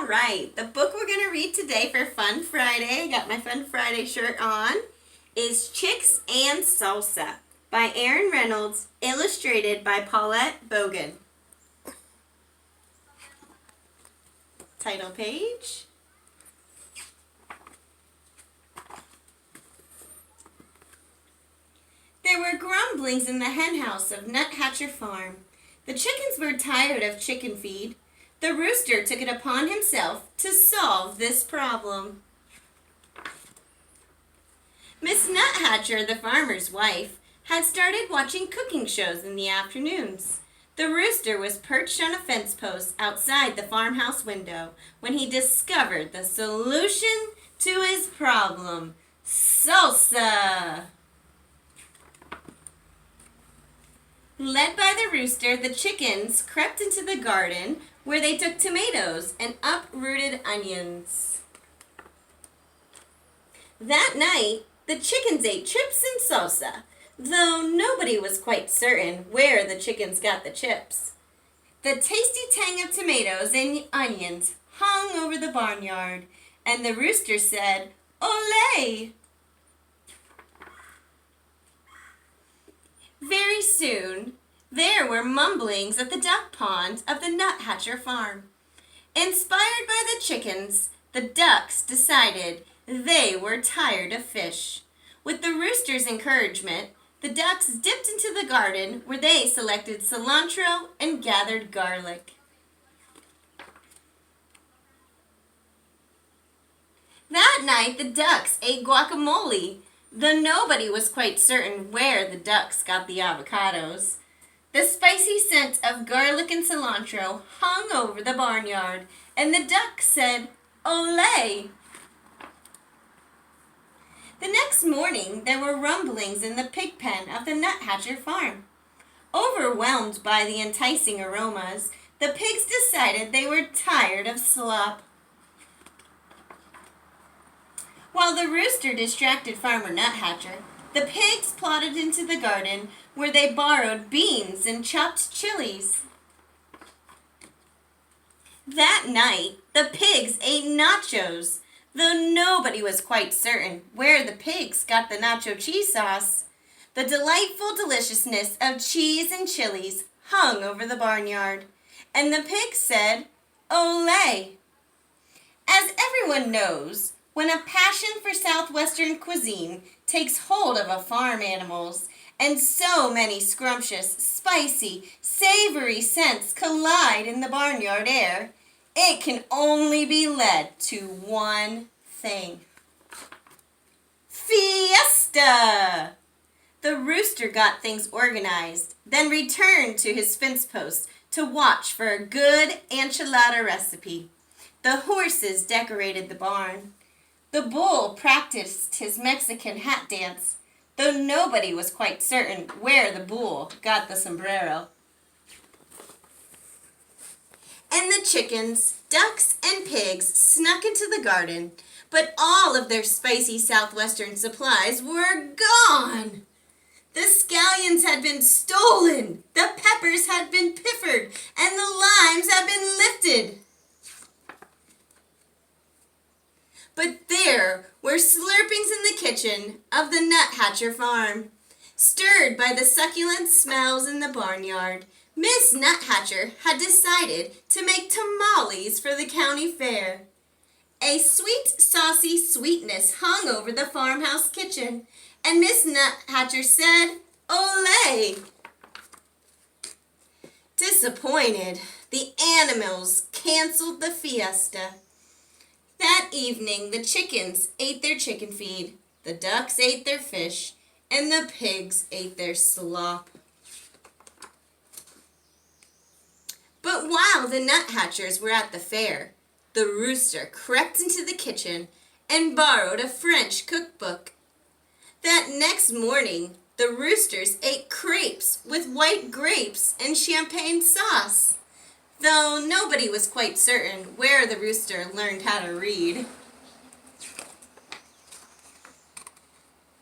All right, the book we're going to read today for Fun Friday, I got my Fun Friday shirt on, is Chicks and Salsa by Reynolds, illustrated by Paulette Bogan. Title page. There were grumblings in the henhouse of Nuthatcher Farm. The chickens were tired of chicken feed. The rooster took it upon himself to solve this problem. Miss Nuthatcher, the farmer's wife, had started watching cooking shows in the afternoons. The rooster was perched on a fence post outside the farmhouse window when he discovered the solution to his problem: salsa! Led by the rooster, the chickens crept into the garden where they took tomatoes and uprooted onions. That night, the chickens ate chips and salsa, though nobody was quite certain where the chickens got the chips. The tasty tang of tomatoes and onions hung over the barnyard, and the rooster said, "Olé!" Very soon, there were mumblings at the duck pond of the Nuthatcher farm. Inspired by the chickens, the ducks decided they were tired of fish. With the rooster's encouragement, the ducks dipped into the garden where they selected cilantro and gathered garlic. That night, the ducks ate guacamole, though nobody was quite certain where the ducks got the avocados. The spicy scent of garlic and cilantro hung over the barnyard, and the ducks said, "Olé!" The next morning, there were rumblings in the pig pen of the Nuthatcher farm. Overwhelmed by the enticing aromas, the pigs decided they were tired of slop. While the rooster distracted Farmer Nuthatcher, the pigs plodded into the garden where they borrowed beans and chopped chilies. That night, the pigs ate nachos, though nobody was quite certain where the pigs got the nacho cheese sauce. The delightful deliciousness of cheese and chilies hung over the barnyard, and the pigs said, "Olé!" As everyone knows, when a passion for Southwestern cuisine takes hold of a farm animals, and so many scrumptious, spicy, savory scents collide in the barnyard air, it can only be led to one thing: fiesta! The rooster got things organized, then returned to his fence post to watch for a good enchilada recipe. The horses decorated the barn. The bull practiced his Mexican hat dance, though nobody was quite certain where the bull got the sombrero. And the chickens, ducks, and pigs snuck into the garden, but all of their spicy Southwestern supplies were gone. The scallions had been stolen, the peppers had been piffered, and the limes had been lifted. But there were slurpings in the kitchen of the Nuthatcher farm. Stirred by the succulent smells in the barnyard, Miss Nuthatcher had decided to make tamales for the county fair. A sweet, saucy sweetness hung over the farmhouse kitchen, and Miss Nuthatcher said, "Olé!" Disappointed, the animals canceled the fiesta. That evening, the chickens ate their chicken feed, the ducks ate their fish, and the pigs ate their slop. But while the Nuthatchers were at the fair, the rooster crept into the kitchen and borrowed a French cookbook. That next morning, the roosters ate crepes with white grapes and champagne sauce, though nobody was quite certain where the rooster learned how to read.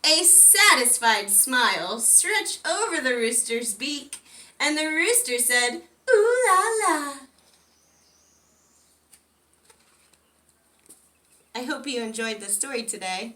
A satisfied smile stretched over the rooster's beak, and the rooster said, "Ooh la la." I hope you enjoyed the story today.